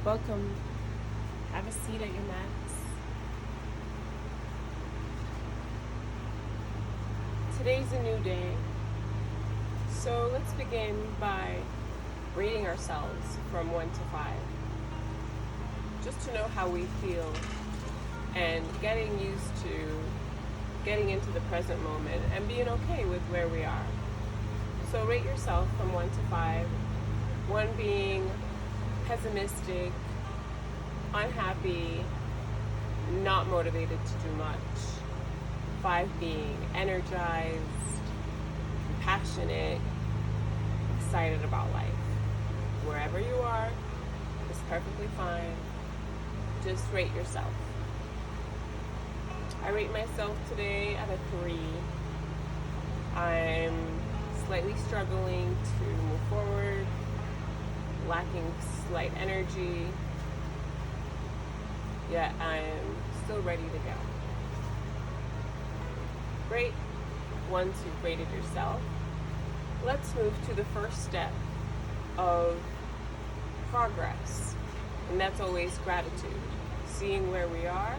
Welcome. Have a seat at your mats. Today's a new day, so let's begin by rating ourselves from 1 to 5, just to know how we feel and getting used to getting into the present moment and being okay with where we are. So rate yourself from 1 to 5, 1 being pessimistic, unhappy, not motivated to do much, 5 being energized, compassionate, excited about life. Wherever you are is perfectly fine. Just rate yourself. I rate myself today at a 3. I'm slightly struggling to move forward, lacking slight energy, yet I'm still ready to go. Great. Once you've rated yourself, let's move to the first step of progress, and that's always gratitude. Seeing where we are,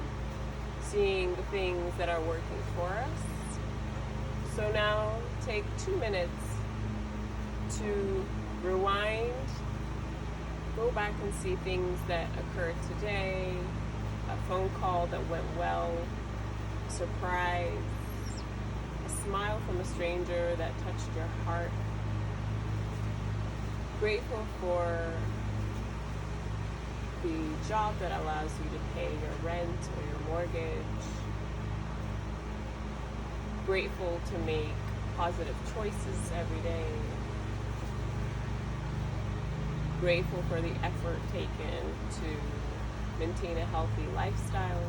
seeing the things that are working for us. So now take 2 minutes to rewind, go back and see things that occurred today, a phone call that went well, a surprise, a smile from a stranger that touched your heart. Grateful for the job that allows you to pay your rent or your mortgage. Grateful to make positive choices every day. Grateful for the effort taken to maintain a healthy lifestyle.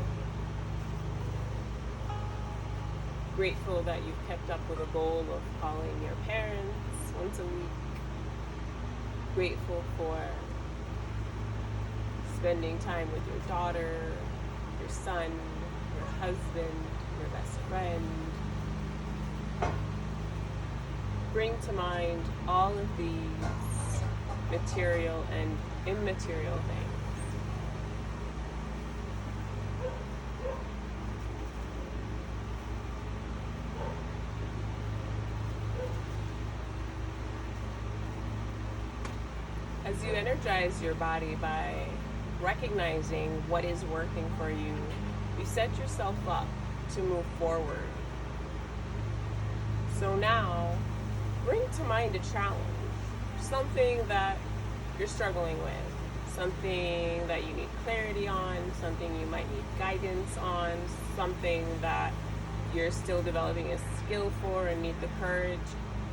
Grateful that you've kept up with a goal of calling your parents once a week. Grateful for spending time with your daughter, your son, your husband, your best friend. Bring to mind all of these material and immaterial things. As you energize your body by recognizing what is working for you, you set yourself up to move forward. So now, bring to mind a challenge, something that you're struggling with, something that you need clarity on, something you might need guidance on, something that you're still developing a skill for and need the courage.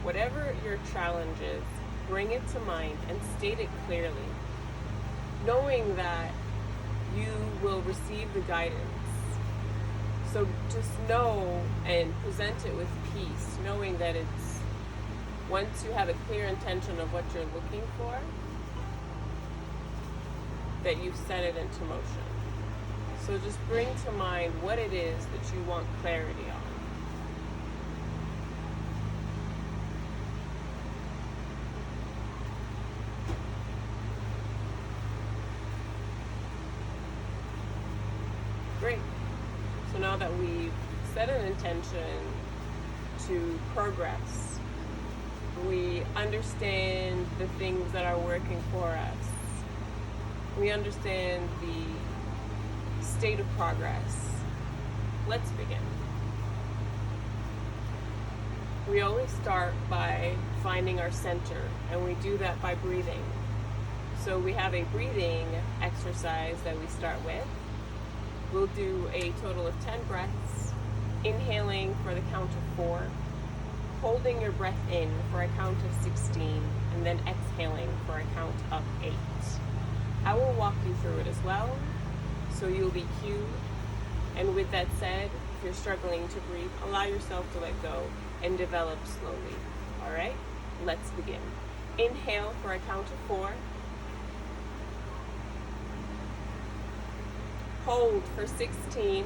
Whatever your challenge is, bring it to mind and state it clearly, knowing that you will receive the guidance. So just know and present it with peace, knowing that it's, once you have a clear intention of what you're looking for, that you've set it into motion. So just bring to mind what it is that you want clarity on. Great. So now that we've set an intention to progress, we understand the things that are working for us, we understand the state of progress, let's begin. We always start by finding our center, and we do that by breathing. So we have a breathing exercise that we start with. We'll do a total of 10 breaths, inhaling for the count of 4, holding your breath in for a count of 16, and then exhaling for a count of 8. I will walk you through it as well, so you'll be cued. And with that said, if you're struggling to breathe, allow yourself to let go and develop slowly. All right, let's begin. Inhale for a count of 4. Hold for 16.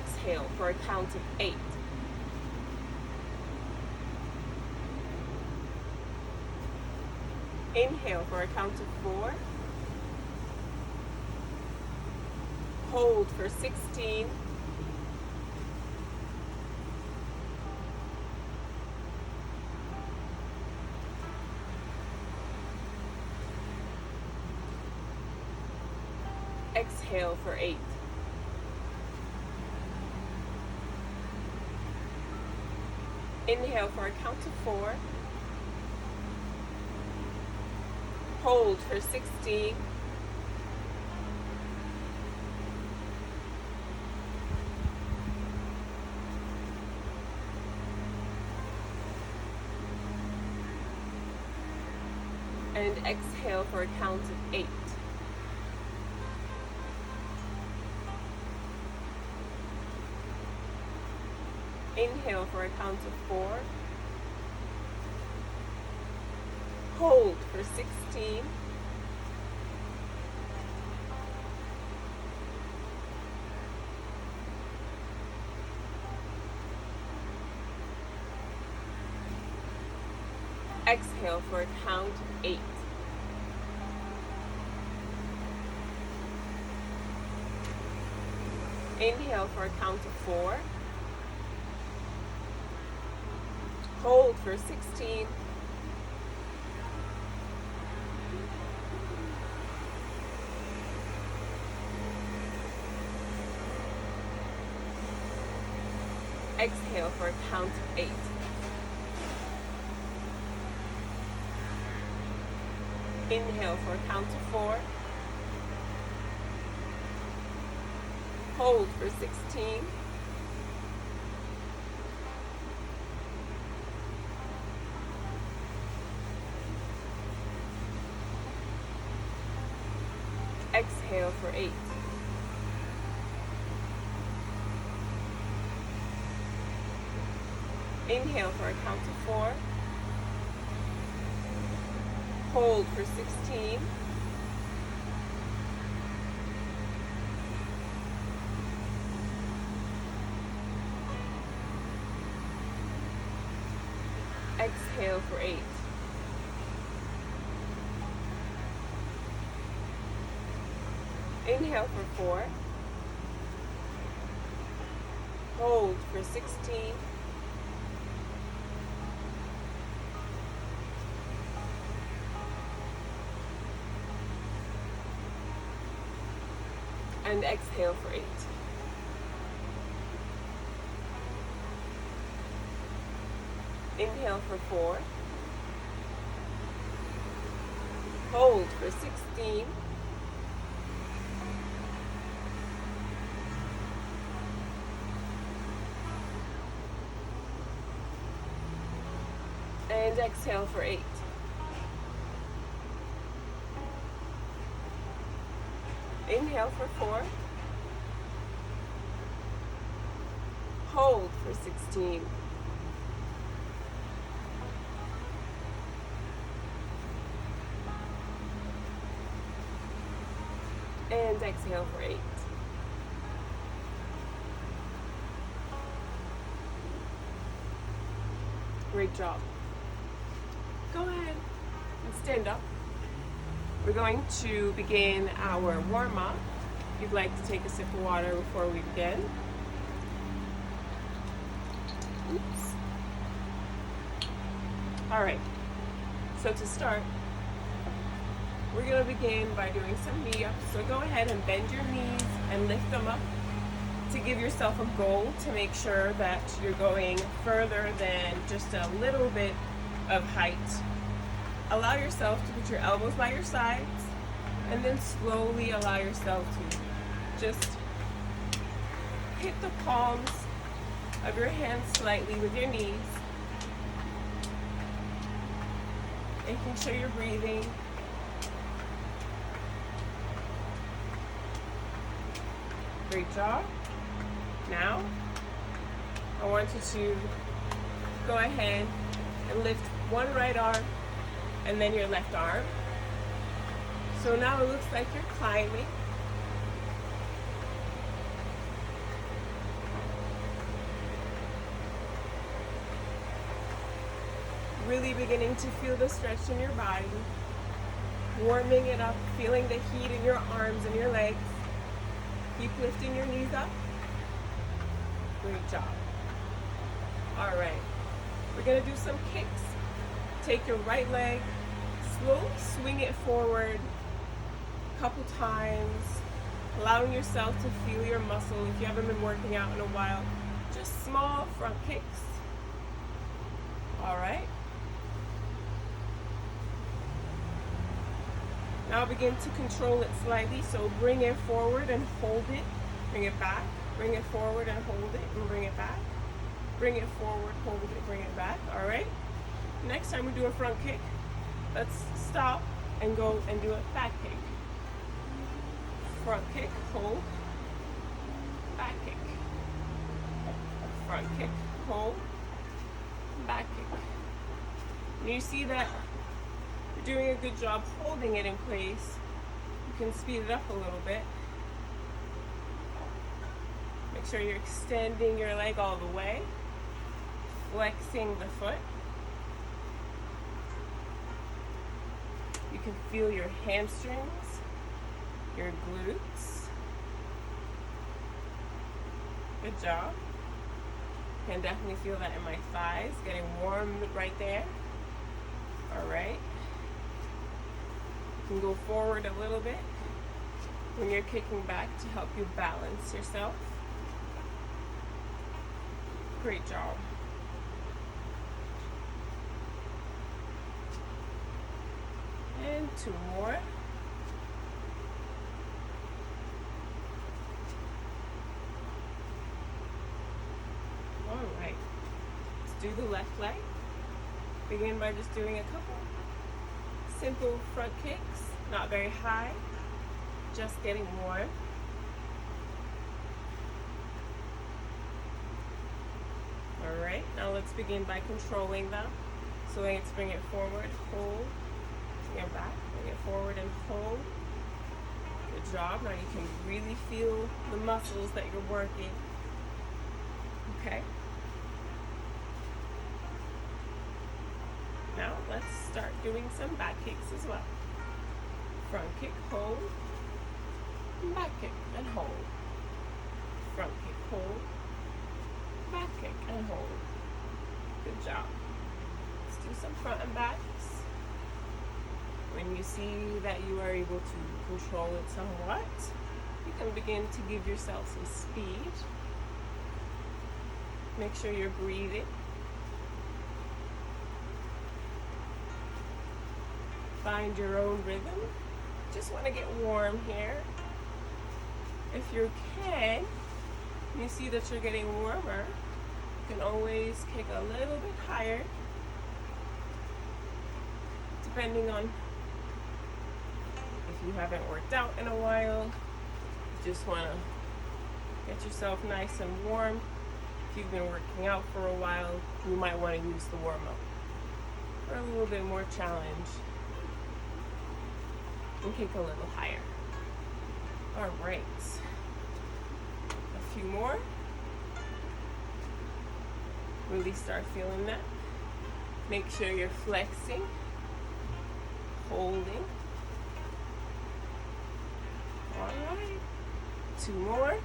exhale for a count of 8. Inhale for a count of 4. Hold for 16. Exhale for 8. Inhale for a count of 4. Hold for 16. And exhale for a count of 8. Inhale for a count of 4. Hold for 16. Exhale for a count of 8. Inhale for a count of 4. Hold for 16. Exhale for a count of 8. Inhale for a count of 4. Hold for 16. Exhale for 8. Inhale for a count of 4. Hold for 16. Exhale for 8. Inhale for 4. Hold for 16. And exhale for 8. Inhale for 4. Hold for 16. And exhale for 8. Inhale for 4. Hold for 16. And exhale for 8. Great job. Go ahead and stand up. We're going to begin our warm-up. If you'd like to take a sip of water before we begin. Oops. All right, so to start, we're gonna begin by doing some knee-ups. So go ahead and bend your knees and lift them up to give yourself a goal to make sure that you're going further than just a little bit of height. Allow yourself to put your elbows by your sides and then slowly allow yourself to just hit the palms of your hands slightly with your knees. Making sure you're breathing. Great job. Now, I want you to go ahead and lift one right arm and then your left arm. So now it looks like you're climbing. really beginning to feel the stretch in your body, warming it up, feeling the heat in your arms and your legs. Keep lifting your knees up. Great job. All right, we're gonna do some kicks. Take your right leg, slowly swing it forward a couple times, allowing yourself to feel your muscle. If you haven't been working out in a while, just small front kicks. All right. Now begin to control it slightly. So bring it forward and hold it. Bring it back. Bring it forward and hold it and bring it back. Bring it forward, hold it, bring it back. All right. Next time we do a front kick, let's stop and go and do a back kick. Front kick, hold, back kick. Front kick, hold, back kick. And you see that you're doing a good job holding it in place. You can speed it up a little bit. Make sure you're extending your leg all the way, flexing the foot. You can feel your hamstrings, your glutes. Good job. Can definitely feel that in my thighs, getting warm right there. All right. You can go forward a little bit when you're kicking back to help you balance yourself. Great job. And 2 more. All right. Let's do the left leg. Begin by just doing a couple simple front kicks, not very high, just getting warm. All right, now let's begin by controlling them. So let's bring it forward, hold, bring it back, bring it forward and hold. Good job. Now you can really feel the muscles that you're working. Okay. Now let's start doing some back kicks as well. Front kick, hold, back kick and hold. Front kick, hold, back kick and hold. Good job. Let's do some front and backs. When you see that you are able to control it somewhat, you can begin to give yourself some speed. Make sure you're breathing. Find your own rhythm. Just want to get warm here. If you can, you see that you're getting warmer, you can always kick a little bit higher, depending on if you haven't worked out in a while. You just want to get yourself nice and warm. If you've been working out for a while, you might want to use the warm-up for a little bit more challenge and kick a little higher. All right, a few more. Really start feeling that. Make sure you're flexing, holding. All right, 2 more.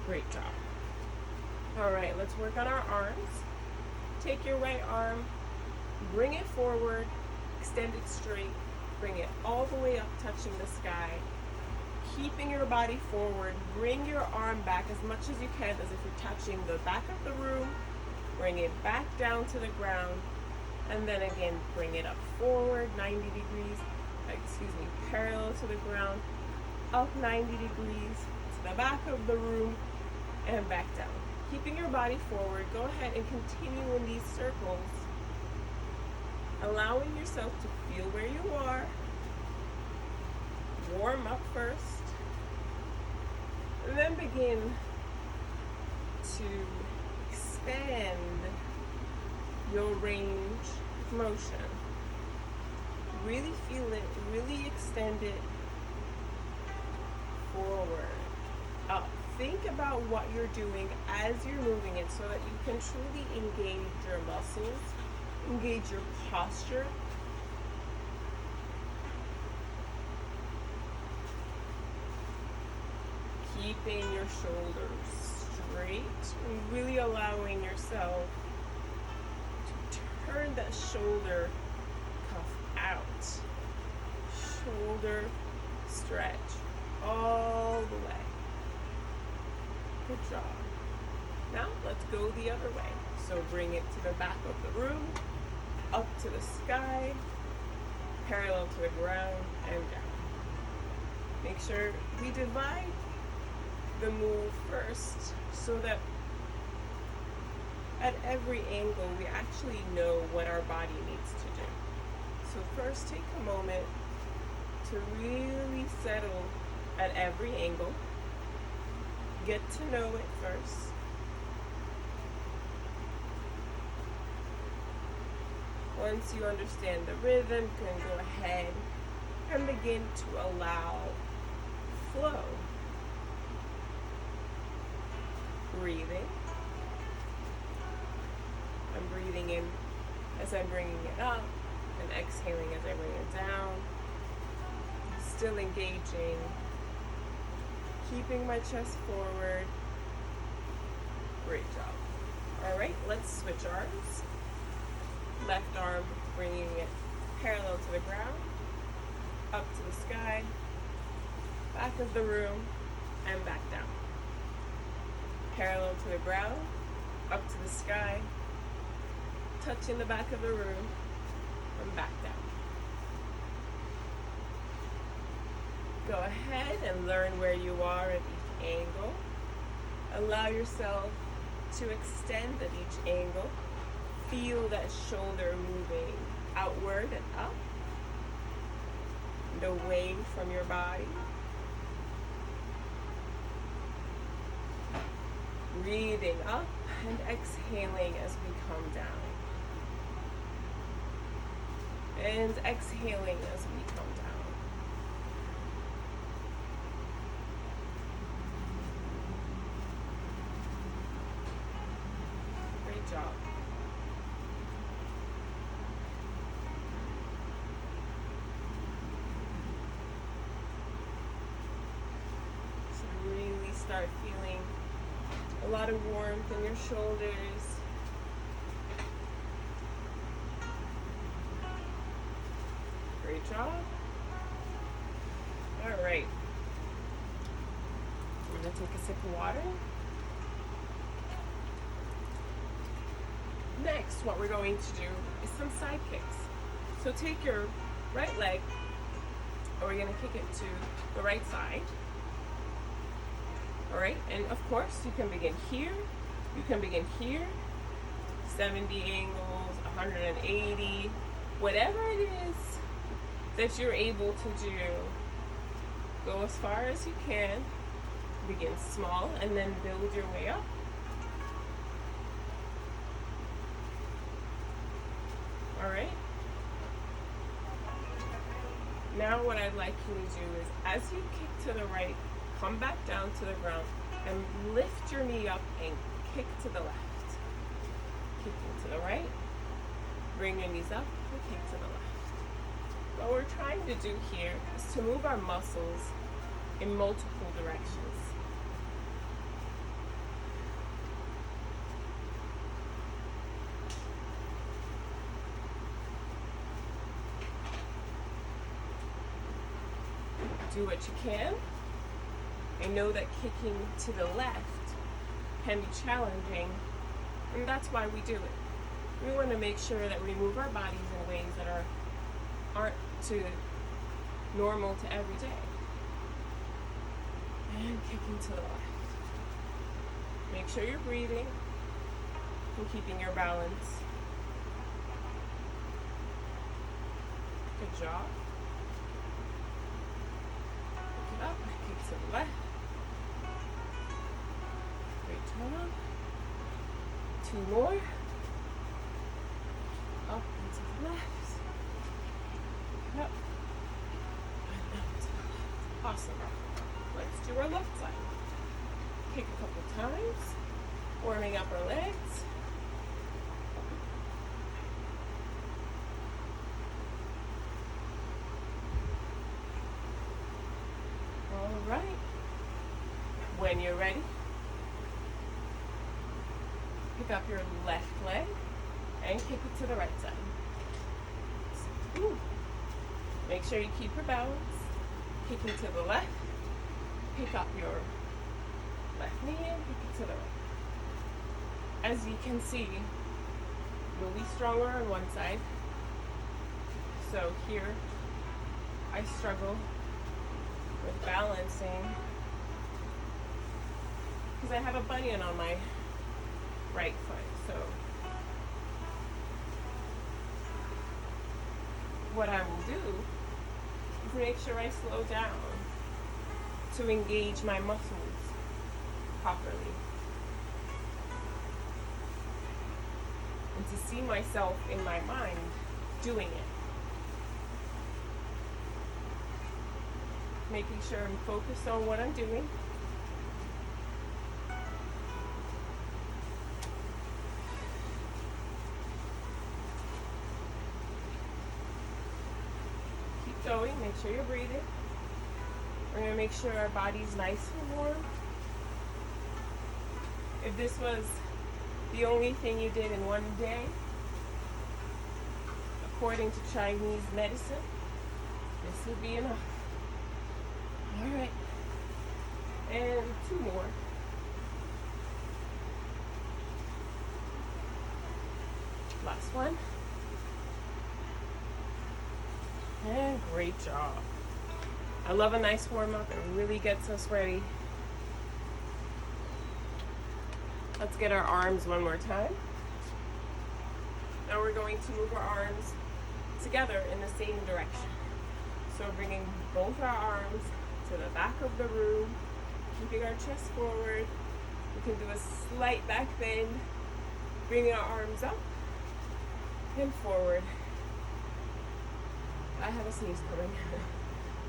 Great job. All right, let's work on our arms. Take your right arm, bring it forward, extend it straight, bring it all the way up, touching the sky. Keeping your body forward, bring your arm back as much as you can, as if you're touching the back of the room. Bring it back down to the ground, and then again, bring it up forward, 90 degrees, parallel to the ground, up 90 degrees to the back of the room, and back down. Keeping your body forward, go ahead and continue in these circles, allowing yourself to feel where you are. Warm up first, and then begin to expand your range of motion. Really feel it, really extend it. Forward, up, think about what you're doing as you're moving it so that you can truly engage your muscles, engage your posture. Keeping your shoulders straight, and really allowing yourself to turn that shoulder cuff out. Shoulder stretch all the way. Good job. Now let's go the other way. So bring it to the back of the room, up to the sky, parallel to the ground, and down. Make sure we divide the move first so that at every angle we actually know what our body needs to do. So first take a moment to really settle at every angle. Get to know it first. Once you understand the rhythm, you can go ahead and begin to allow flow. Breathing. I'm breathing in as I'm bringing it up and exhaling as I bring it down. Still engaging. Keeping my chest forward. Great job. All right, let's switch arms. Left arm bringing it parallel to the ground, up to the sky, back of the room, and back down. Parallel to the ground, up to the sky, touching the back of the room, and back down. Go ahead and learn where you are at each angle. Allow yourself to extend at each angle. Feel that shoulder moving outward and up and away from your body. Breathing up and exhaling as we come down. And exhaling as we come down. Great job. So really start feeling a lot of warmth in your shoulders. Great job. All right. I'm going to take a sip of water. Next, what we're going to do is some side kicks. So take your right leg, and we're going to kick it to the right side. All right, and of course, you can begin here, you can begin here, 70 angles, 180, whatever it is that you're able to do. Go as far as you can, begin small, and then build your way up. All right. Now what I'd like you to do is, as you kick to the right, come back down to the ground and lift your knee up and kick to the left. Kicking to the right, bring your knees up and kick to the left. What we're trying to do here is to move our muscles in multiple directions. Do what you can. I know that kicking to the left can be challenging, and that's why we do it. We want to make sure that we move our bodies in ways that aren't too normal to every day. And kicking to the left. Make sure you're breathing and keeping your balance. Good job. Pick it up, kick to the left. Great job. 2 more. Up and to the left. Up. And up to the left. Awesome. Let's do our left side. Warming up our legs. All right. When you're ready, pick up your left leg and kick it to the right side. Ooh. Make sure you keep your balance. Kicking to the left. Pick up your left knee and kick it to the right. As you can see, you'll be stronger on one side. So here, I struggle with balancing because I have a bunion on my right foot. So what I will do is make sure I slow down to engage my muscles properly. And to see myself in my mind doing it. Making sure I'm focused on what I'm doing. Keep going, make sure you're breathing. We're going to make sure our body's nice and warm. If this was the only thing you did in one day, according to Chinese medicine, this would be enough. All right, and 2 more. Last one. And great job. I love a nice warm up. It really gets us ready. Let's get our arms one more time. Now we're going to move our arms together in the same direction. So bringing both our arms to the back of the room, keeping our chest forward. We can do a slight back bend, bringing our arms up and forward. I have a sneeze coming.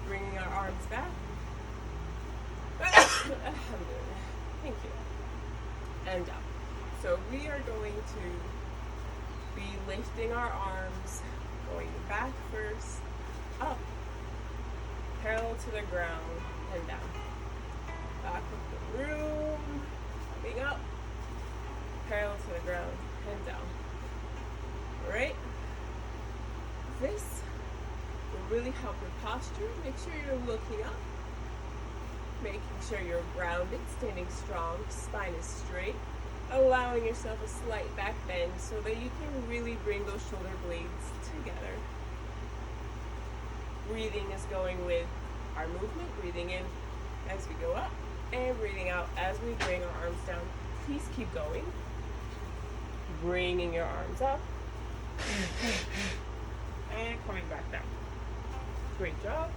Bringing our arms back. Thank you. And up. So we are going to be lifting our arms, going back first, up, parallel to the ground, and down. Back of the room, coming up, parallel to the ground, and down. Alright? This will really help with posture. Make sure you're looking up. Making sure you're grounded, standing strong, spine is straight. Allowing yourself a slight back bend so that you can really bring those shoulder blades together. Breathing is going with our movement. Breathing in as we go up and breathing out as we bring our arms down. Please keep going. Bringing your arms up and coming back down. Great job.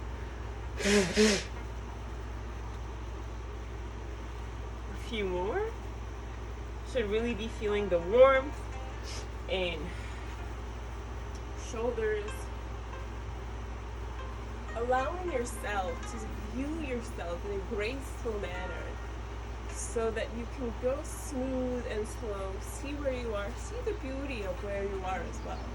A few more. Should really be feeling the warmth in shoulders. Allowing yourself to view yourself in a graceful manner so that you can go smooth and slow, see where you are, see the beauty of where you are as well.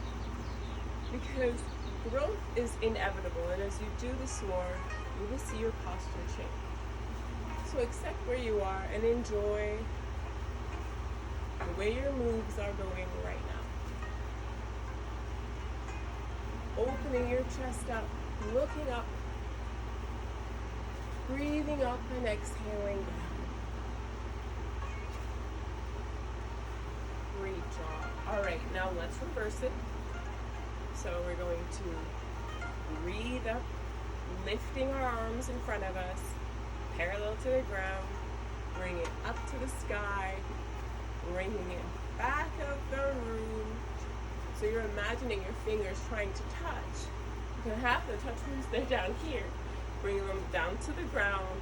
Because growth is inevitable, and as you do this more, you will see your posture change. So accept where you are and enjoy the way your moves are going right now. Opening your chest up, looking up, breathing up and exhaling down. Great job. All right, now let's reverse it. So we're going to breathe up, lifting our arms in front of us, parallel to the ground, bring it up to the sky, bringing it back of the room. So you're imagining your fingers trying to touch. You can have to touch once they're down here. Bringing them down to the ground,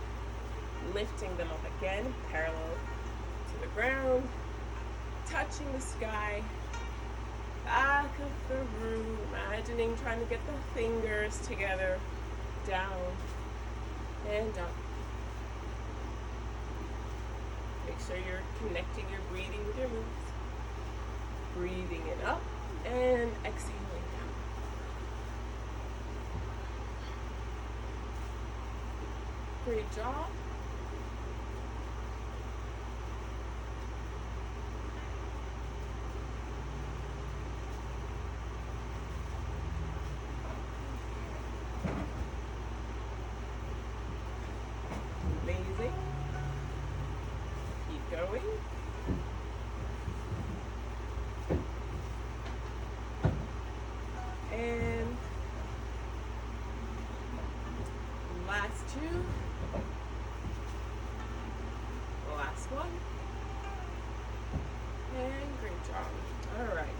lifting them up again, parallel to the ground, touching the sky, back of the room, imagining trying to get the fingers together, down and up. Make sure you're connecting your breathing with your moves. Breathing it up and exhaling down. Great job. Amazing. Keep going. And last two. The last one. And great job. All right.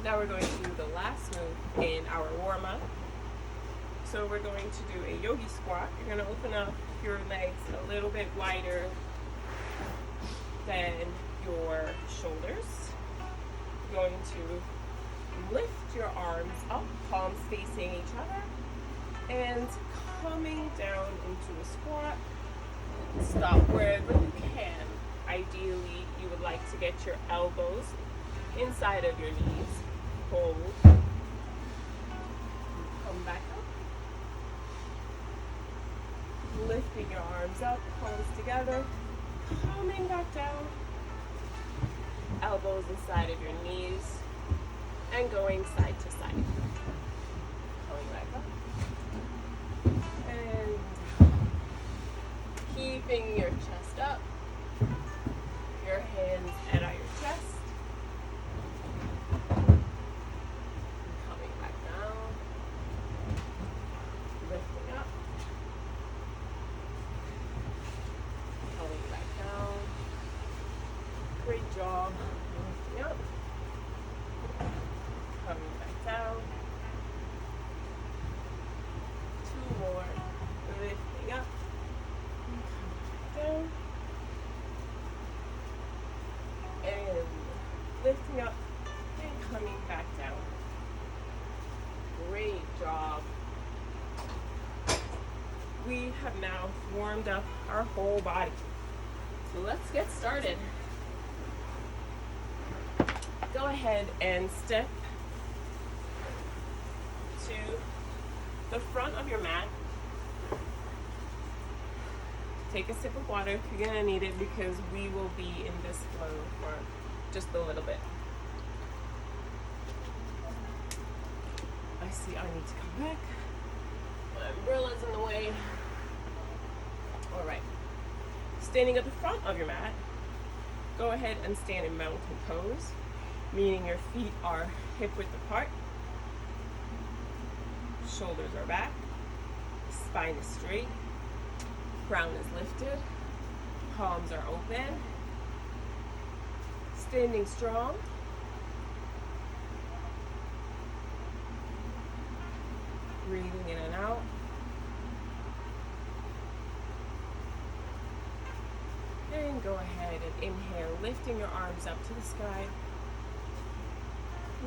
Now we're going to do the last move in our warm-up. So we're going to do a yogi squat. You're going to open up your legs a little bit wider than your shoulders. You're going to lift your arms up, palms facing each other, and coming down into a squat. Stop wherever you can. Ideally, you would like to get your elbows inside of your knees. Hold. Come back up. Lifting your arms up, palms together, coming back down. Elbows inside of your knees, and going side to side. Coming back up. And keeping your chest up. Your hands at your chest. Coming back down. Lifting up. Coming back down. Great job. Lifting up. Coming back down. Two more. Lifting up. Coming back down. And lifting up and coming back down. Great job. We have now warmed up our whole body. So let's get started. Go ahead and step to the front of your mat. Take a sip of water. You're gonna need it because we will be in this flow for just a little bit. I see I need to come back. My umbrella's in the way. All right. Standing at the front of your mat, go ahead and stand in mountain pose, meaning your feet are hip width apart, shoulders are back, spine is straight, crown is lifted, palms are open, standing strong. Breathing in and out. And go ahead and inhale, lifting your arms up to the sky,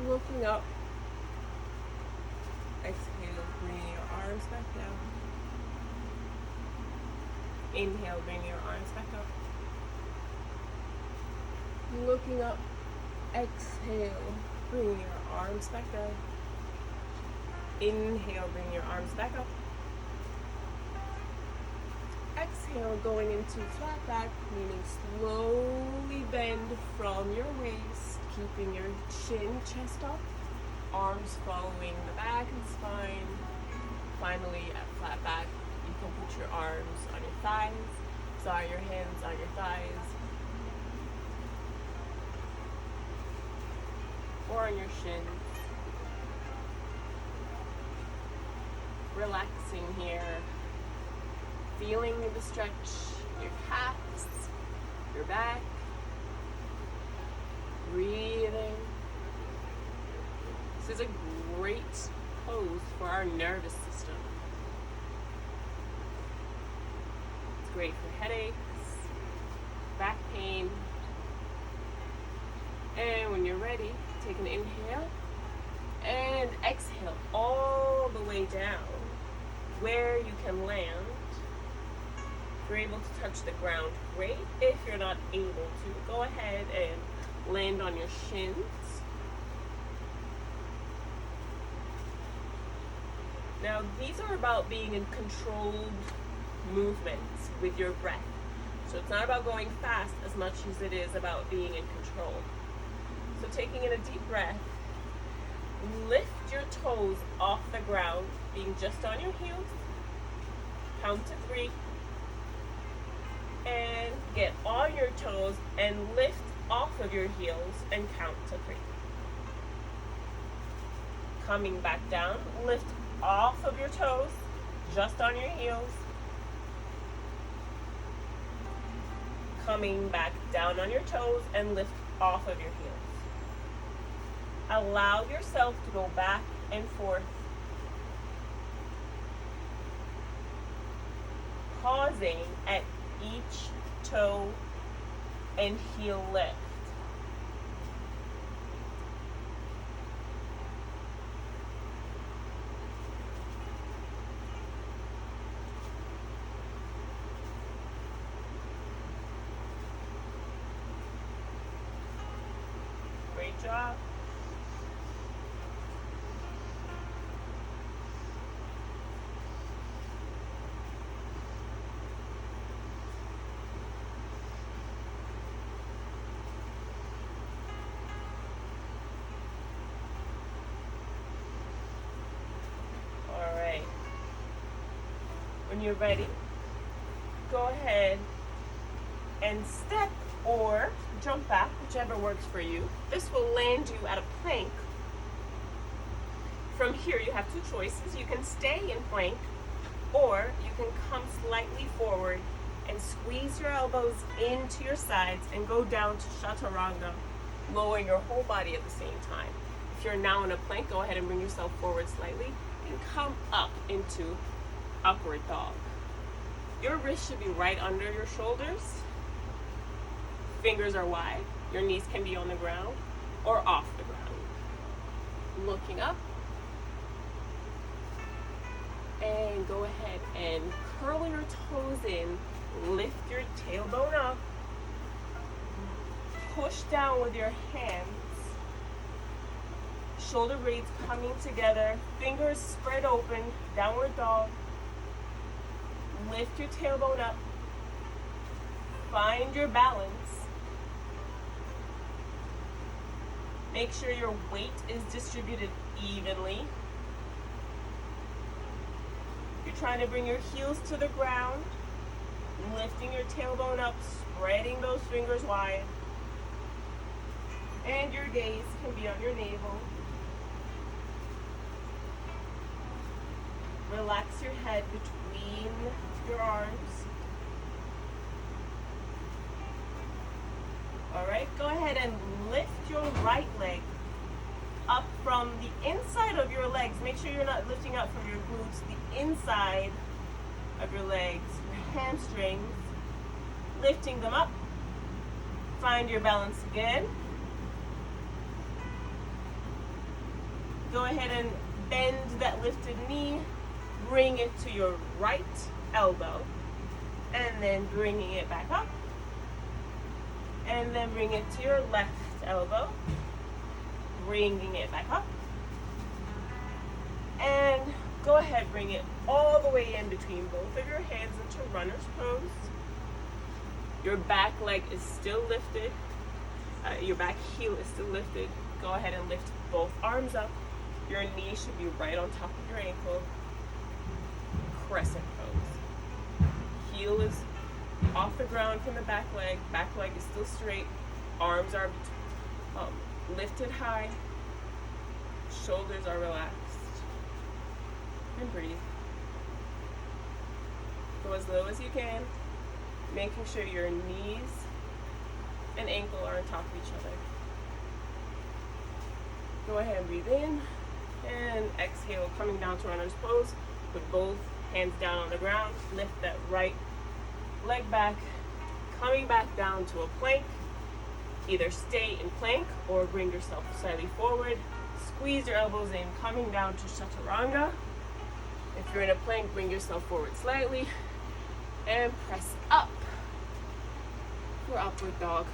looking up. Exhale, bring your arms back down. Inhale, bring your arms back up. Looking up. Exhale, bring your arms back down. Inhale, bring your arms back up. Exhale, going into flat back, meaning slowly bend from your waist, keeping your chin, chest up, arms following the back and spine. Finally, at flat back, you can put your arms on your thighs, your hands on your thighs, or on your shins. Relaxing here, feeling the stretch, your calves, your back, breathing. This is a great pose for our nervous system. It's great for headaches, back pain, and when you're ready, take an inhale and exhale all the way down where you can land. If you're able to touch the ground, great. If you're not able to, go ahead and land on your shins. Now, these are about being in controlled movements with your breath. So it's not about going fast as much as it is about being in control. So taking in a deep breath, lift your toes off the ground, being just on your heels. Count to 3. And get on your toes and lift off of your heels and count to 3. Coming back down, lift off of your toes, just on your heels. Coming back down on your toes and lift off of your heels. Allow yourself to go back and forth. Pausing at each toe and heel lift. Great job. When you're ready, go ahead and step or jump back, whichever works for you. This will land you at a plank. From here, you have two choices. You can stay in plank, or you can come slightly forward and squeeze your elbows into your sides and go down to Chaturanga, lowering your whole body at the same time. If you're now in a plank, go ahead and bring yourself forward slightly and come up into upward dog. Your wrists should be right under your shoulders. Fingers are wide. Your knees can be on the ground or off the ground. Looking up. And go ahead and curl your toes in. Lift your tailbone up. Push down with your hands. Shoulder blades coming together. Fingers spread open. Downward dog. Lift your tailbone up. Find your balance. Make sure your weight is distributed evenly. You're trying to bring your heels to the ground, lifting your tailbone up, spreading those fingers wide. And your gaze can be on your navel. Relax your head between your arms. All right, go ahead and lift your right leg up from the inside of your legs. Make sure you're not lifting up from your glutes, the inside of your legs, your hamstrings, lifting them up. Find your balance again. Go ahead and bend that lifted knee. Bring it to your right elbow, and then bringing it back up, and then bring it to your left elbow, bringing it back up, and go ahead, bring it all the way in between both of your hands into runner's pose. Your back leg is still lifted, your back heel is still lifted. Go ahead and lift both arms up. Your knee should be right on top of your ankle. Crescent pose. Heel is off the ground from the back leg is still straight, arms are lifted high, shoulders are relaxed, and breathe. Go as low as you can, making sure your knees and ankle are on top of each other. Go ahead and breathe in, and exhale, coming down to runner's pose, with both hands down on the ground. Lift that right leg back, coming back down to a plank. Either stay in plank or bring yourself slightly forward. Squeeze your elbows in, coming down to Chaturanga. If you're in a plank, bring yourself forward slightly And press up for upward dog.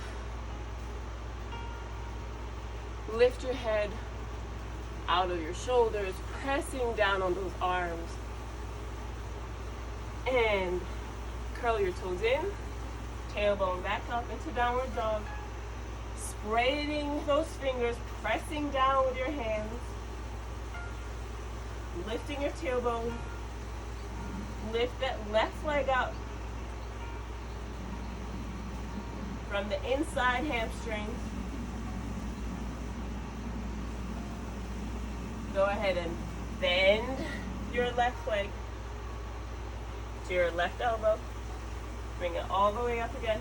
Lift your head out of your shoulders, pressing down on those arms. And curl your toes in, tailbone back up into downward dog. Spreading those fingers, pressing down with your hands. Lifting your tailbone. Lift that left leg up from the inside hamstring. Go ahead and bend your left leg to your left elbow. Bring it all the way up again.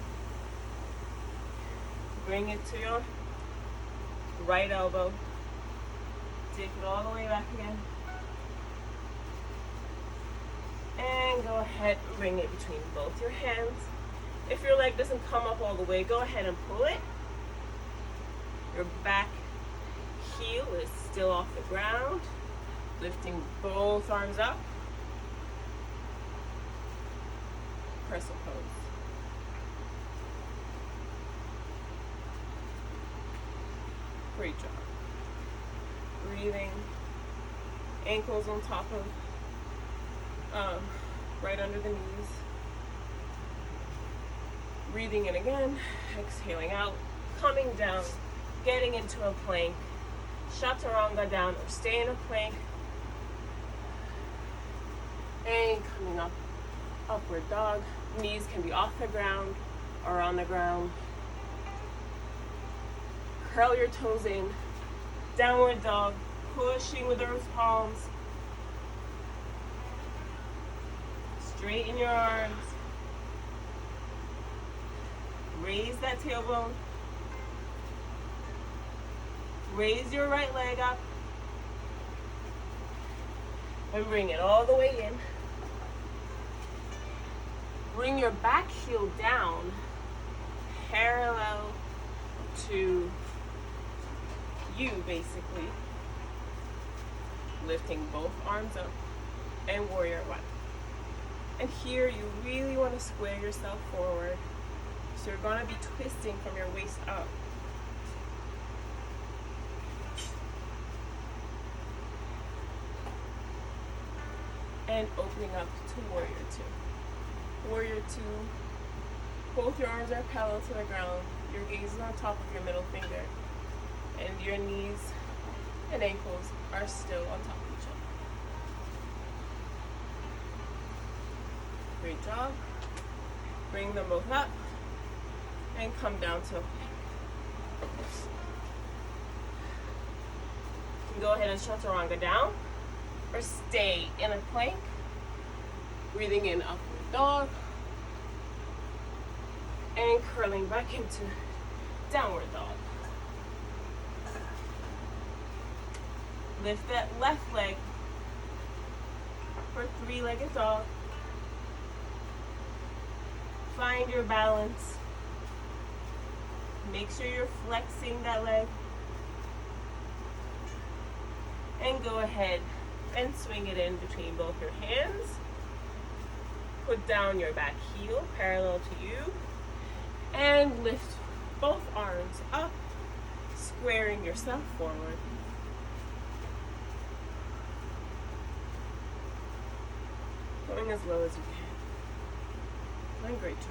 Bring it to your right elbow. Take it all the way back again. And go ahead and bring it between both your hands. If your leg doesn't come up all the way, go ahead and pull it. Your back heel is still off the ground. Lifting both arms up. Pretzel pose. Great job. Breathing. Ankles on top of, right under the knees. Breathing in again. Exhaling out. Coming down. Getting into a plank. Chaturanga down or stay in a plank. And coming up. Upward dog. Knees can be off the ground or on the ground. Curl your toes in. Downward dog. Pushing with those palms. Straighten your arms. Raise that tailbone. Raise your right leg up. And bring it all the way in. Bring your back heel down, parallel to you, basically. Lifting both arms up, and warrior one. And here you really want to square yourself forward. So you're going to be twisting from your waist up. And opening up to warrior two. Warrior two, both your arms are parallel to the ground. Your gaze is on top of your middle finger. And your knees and ankles are still on top of each other. Great job. Bring them both up and come down to a plank. You can go ahead and chaturanga down or stay in a plank. Breathing in upward dog and curling back into downward dog. Lift that left leg for three-legged dog. Find your balance. Make sure you're flexing that leg. And go ahead and swing it in between both your hands. Put down your back heel parallel to you. And lift both arms up, squaring yourself forward. Going as low as you can. Doing a great job.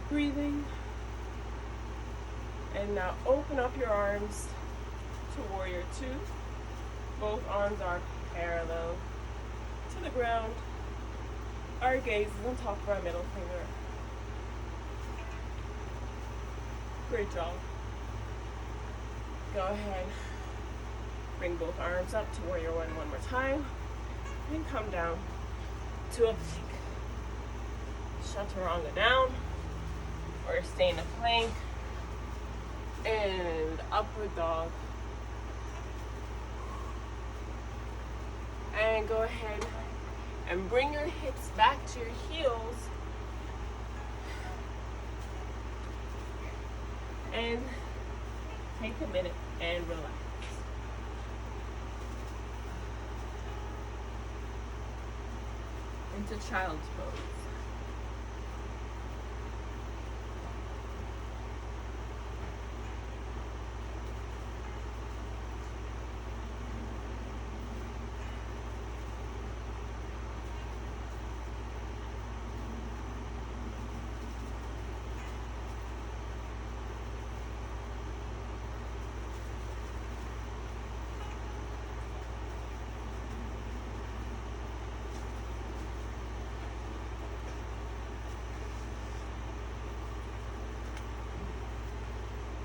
Breathing. And now open up your arms to warrior two. Both arms are parallel to the ground. Our gaze is on top of our middle finger. Great job. Go ahead. Bring both arms up to warrior one more time. And come down to a plank. Chaturanga down. Or stay in a plank. And upward dog. And go ahead and bring your hips back to your heels. And take a minute and relax. into child's pose.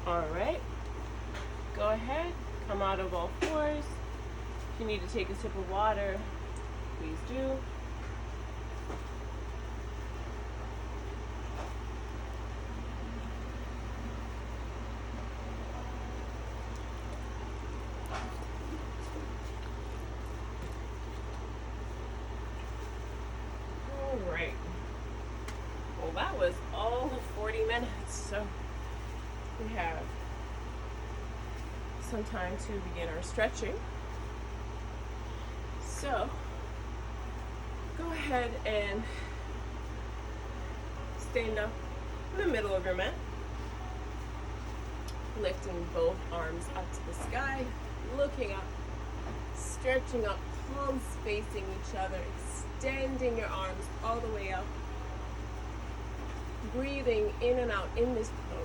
All right, go ahead, come out of all fours. If you need to take a sip of water, please do. All right, well that was all of 40 minutes, so we have some time to begin our stretching. So go ahead and stand up in the middle of your mat, lifting both arms up to the sky, looking up, stretching up, palms facing each other, extending your arms all the way up, breathing in and out in this pose.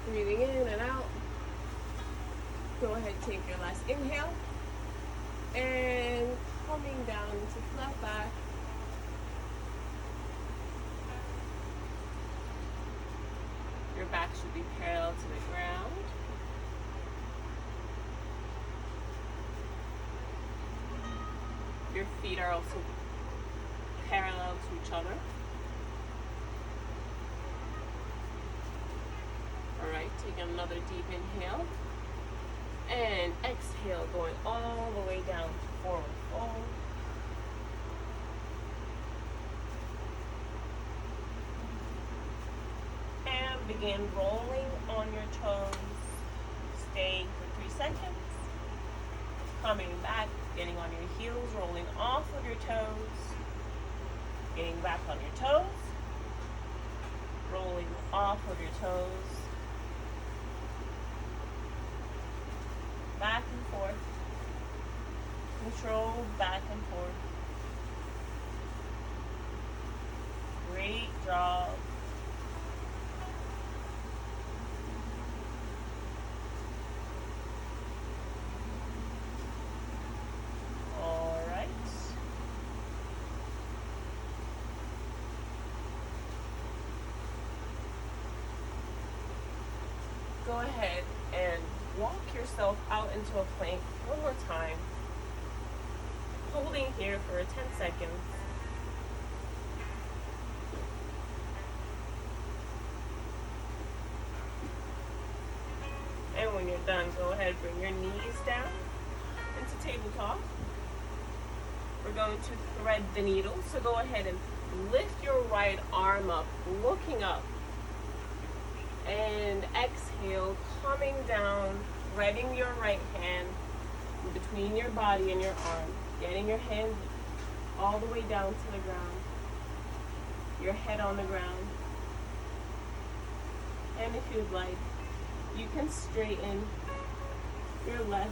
Breathing in and out. Go ahead, take your last inhale. And coming down to flat back. Your back should be parallel to the ground. Your feet are also parallel to each other. Alright, take another deep inhale. And exhale, going all the way down to forward fold. And begin rolling on your toes. Staying for 3 seconds. Coming back, getting on your heels, rolling off of your toes. Getting back on your toes. Rolling off of your toes. Back and forth. Control, back and forth. Great job. All right. Go ahead and walk yourself out into a plank one more time, holding here for 10 seconds. And when you're done, go ahead, bring your knees down into tabletop. We're going to thread the needle, so go ahead and lift your right arm up, looking up. And exhale, coming down, threading your right hand between your body and your arm, getting your hand all the way down to the ground, your head on the ground. And if you'd like, you can straighten your left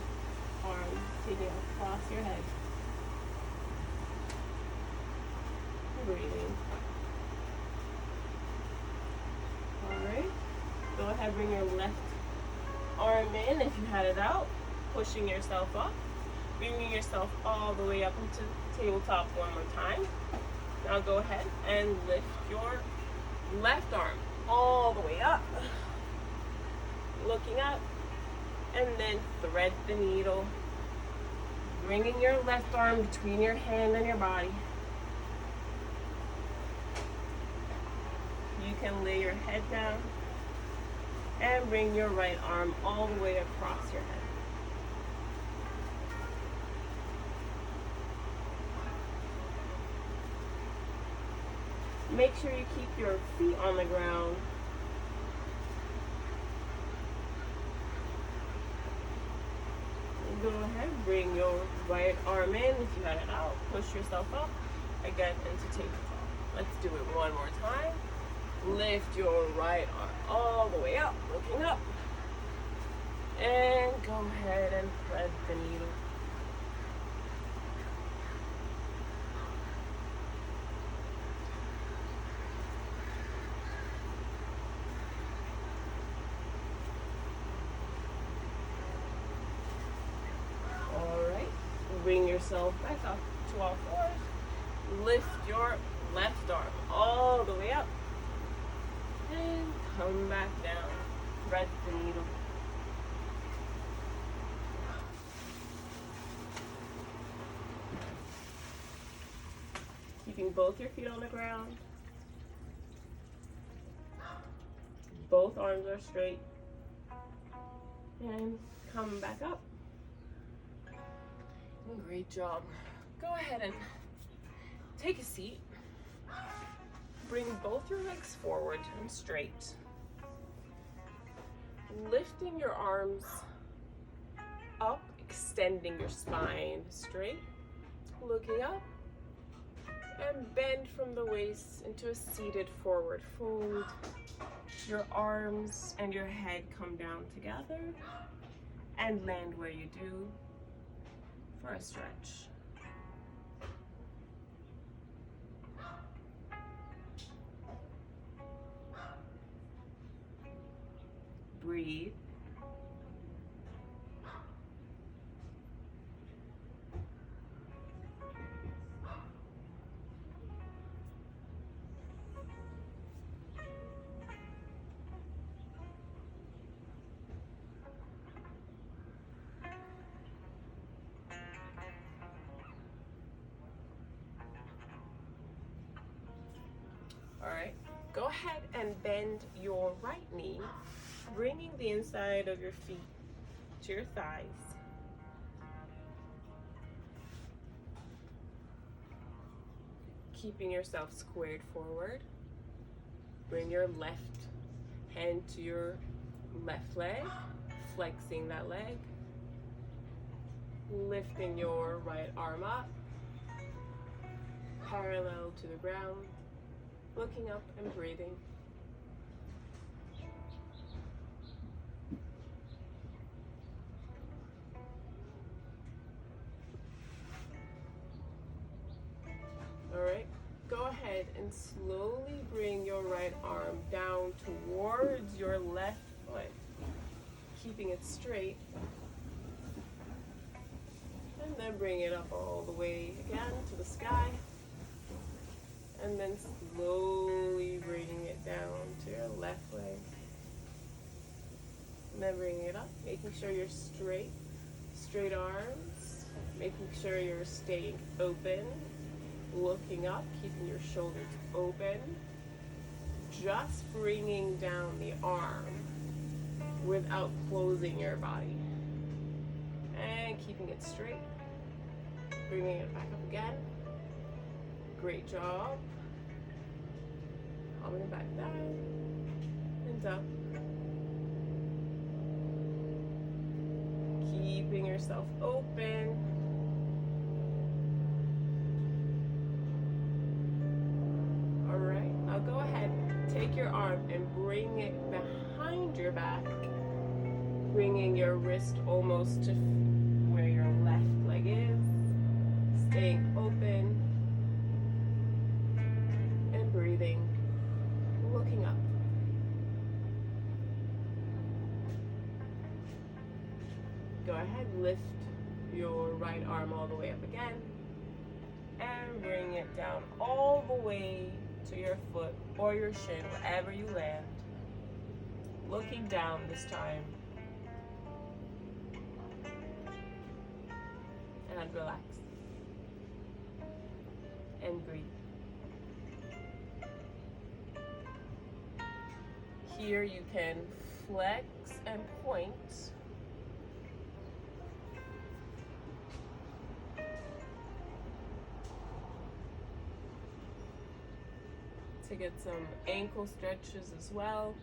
arm, taking it across your head. Breathing. All right. Go ahead, bring your left arm in if you had it out, pushing yourself up, bringing yourself all the way up into tabletop one more time. Now go ahead and lift your left arm all the way up, looking up, and then thread the needle, bringing your left arm between your hand and your body. You can lay your head down and bring your right arm all the way across your head. Make sure you keep your feet on the ground. go ahead, bring your right arm in. If you had it out, push yourself up again into tabletop. Let's do it one more time. Lift your right arm all the way up, looking up. And go ahead and thread the needle. Bring yourself back up to all fours. Lift your left arm all the way up. And come back down. Thread the needle. Keeping both your feet on the ground. Both arms are straight. And come back up. Great job. Go ahead and take a seat. Bring both your legs forward and straight. Lifting your arms up, extending your spine straight. Looking up. And bend from the waist into a seated forward fold. Your arms and your head come down together and land where you do for a stretch. Breathe. All right, go ahead and bend your right knee, bringing the inside of your feet to your thighs. Keeping yourself squared forward. Bring your left hand to your left leg, flexing that leg. Lifting your right arm up, parallel to the ground. Looking up and breathing. All right, go ahead and slowly bring your right arm down towards your left foot, keeping it straight. And then bring it up all the way again to the sky. And then slowly bringing it down to your left leg. And then bringing it up, making sure you're straight arms, making sure you're staying open, looking up, keeping your shoulders open. Just bringing down the arm without closing your body. And keeping it straight. Bringing it back up again. Great job. Coming back down and up. Keeping yourself open. All right, now go ahead, take your arm and bring it behind your back, bringing your wrist almost to where your left leg is. Staying open. Breathing, looking up. Go ahead, lift your right arm all the way up again and bring it down all the way to your foot or your shin, wherever you land. Looking down this time. And relax. And breathe. Here you can flex and point. To get some ankle stretches as well.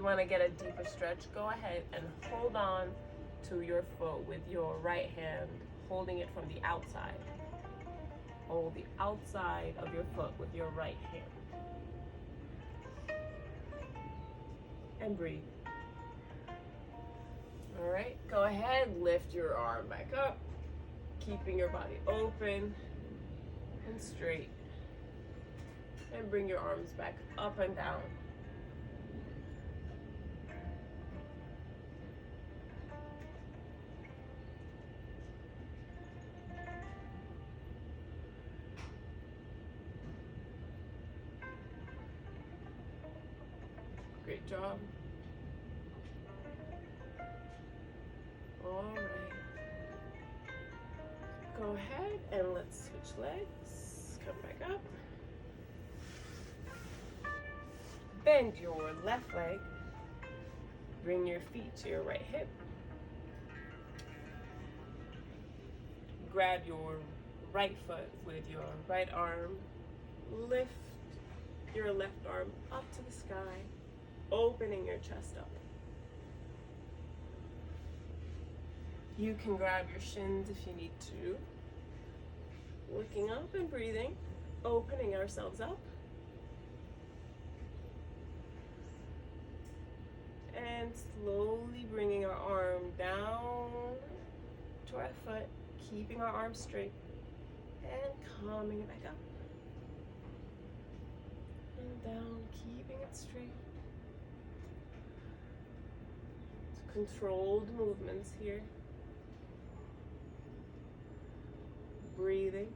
you want to get a deeper stretch, go ahead and hold on to your foot with your right hand, holding it from the outside. Hold the outside of your foot with your right hand. And breathe. All right, go ahead, lift your arm back up, keeping your body open and straight. And bring your arms back up and down. Great job. All right. Go ahead and let's switch legs. Come back up. Bend your left leg. Bring your feet to your right hip. Grab your right foot with your right arm. Lift your left arm up to the sky, opening your chest up. You can grab your shins if you need to. Looking up and breathing, opening ourselves up. And slowly bringing our arm down to our foot, keeping our arm straight, and calming it back up. And down, keeping it straight. It's controlled movements here. Breathing.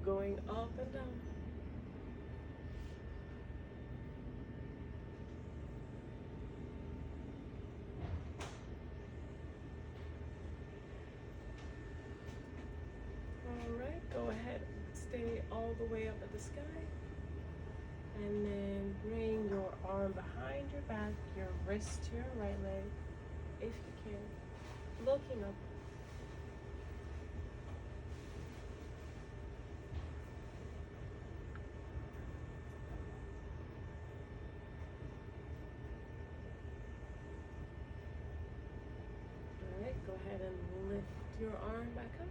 Going up and down. All right, go ahead, stay all the way up at the sky. And then bring your arm behind your back, your wrist to your right leg, if you can, looking up. All right, go ahead and lift your arm back up.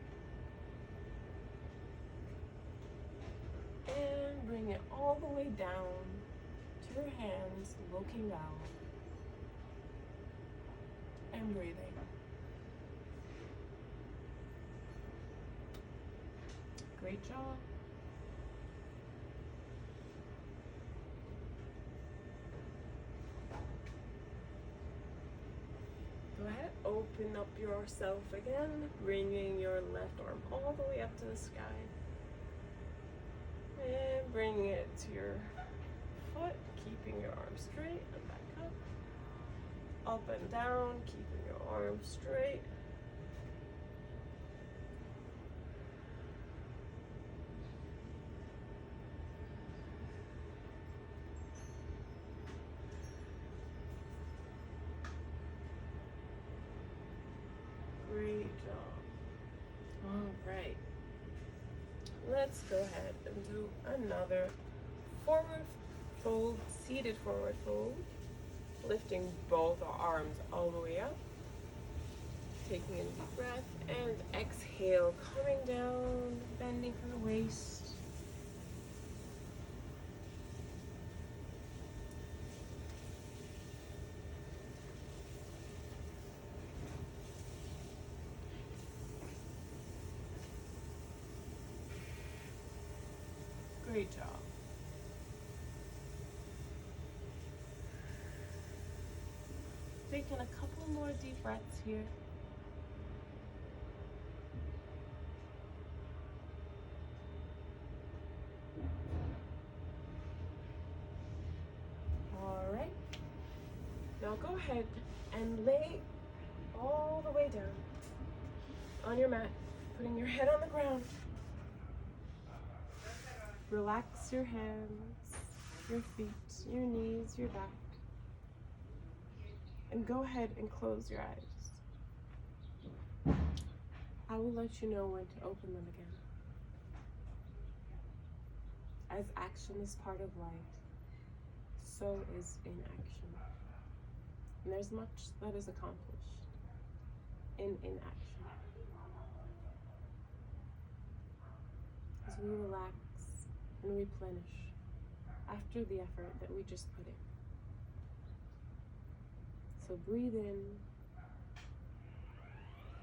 And bring it all the way down to your hands, looking down and breathing. Great job. Go ahead, open up yourself again, bringing your left arm all the way up to the sky. And bringing it to your foot, keeping your arm straight and back up. Up and down, keeping your arm straight. Great job. All right. Let's go ahead and do another forward fold, seated forward fold. Lifting both our arms all the way up. Taking in a deep breath and exhale, coming down, bending from the waist. Great job. Taking a couple more deep breaths here. All right. Now go ahead and lay all the way down on your mat, putting your head on the ground. Relax your hands, your feet, your knees, your back. And go ahead and close your eyes. I will let you know when to open them again. As action is part of life, so is inaction. And there's much that is accomplished in inaction. As we relax and replenish after the effort that we just put in. So breathe in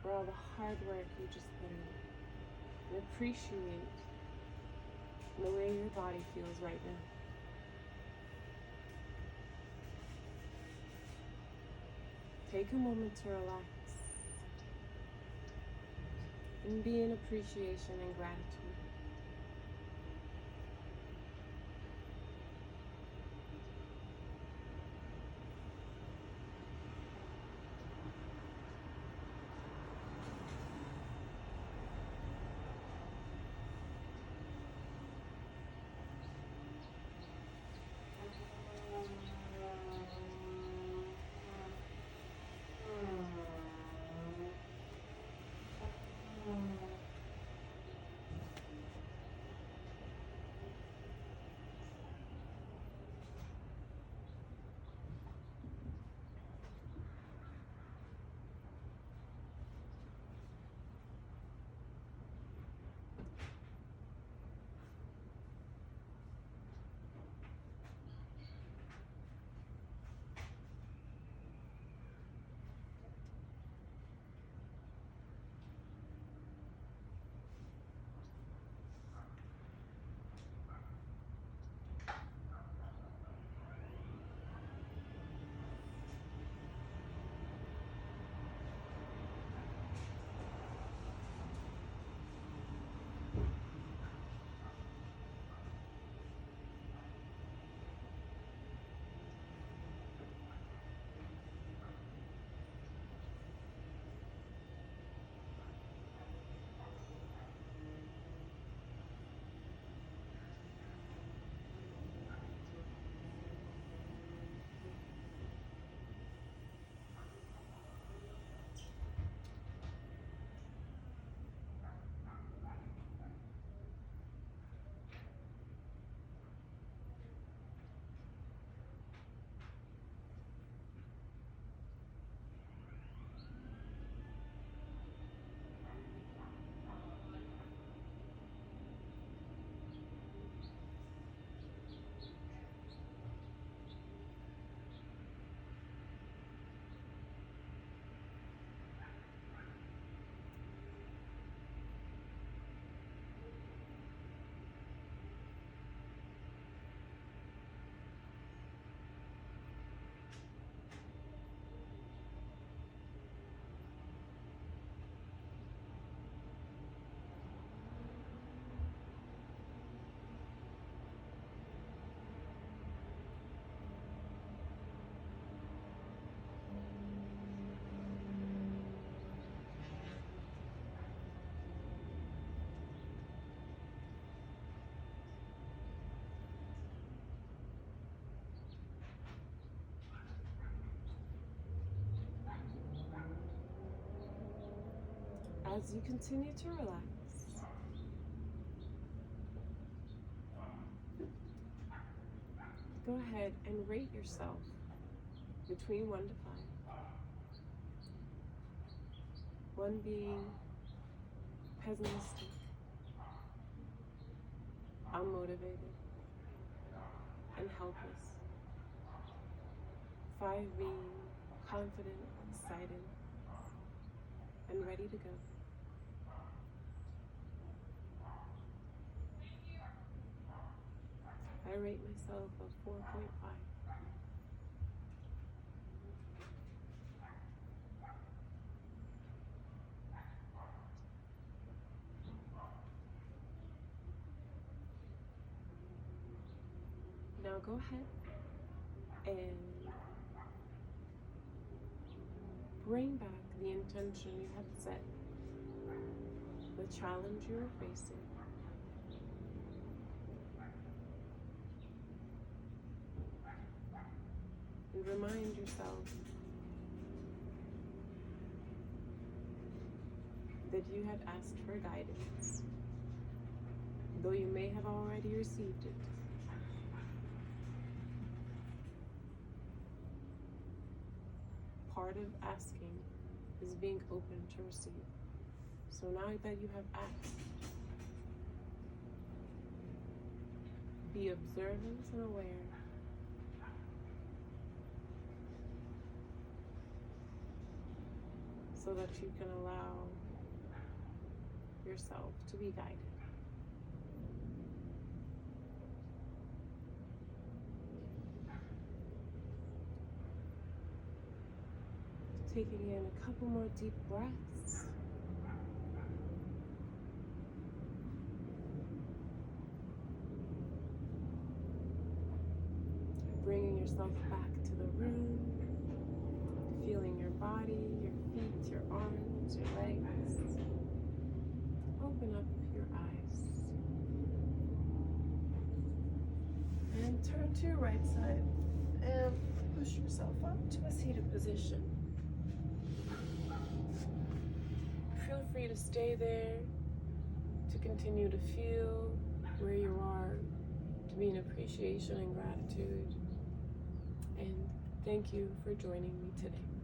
for all the hard work you just put in. And appreciate the way your body feels right now. Take a moment to relax and be in appreciation and gratitude. As you continue to relax, go ahead and rate yourself between 1 to 5. 1 being pessimistic, unmotivated, and helpless. 5 being confident, excited, and ready to go. I rate myself a 4.5. Now go ahead and bring back the intention you had set, the challenge you were facing. And remind yourself that you had asked for guidance, though you may have already received it. Part of asking is being open to receive. So now that you have asked, be observant and aware so that you can allow yourself to be guided. Taking in a couple more deep breaths. Bringing yourself back to the room, feeling your body, your feet, your arms, your legs. Open up your eyes. And turn to your right side and push yourself up to a seated position. Feel free to stay there, to continue to feel where you are, to be in appreciation and gratitude. And thank you for joining me today.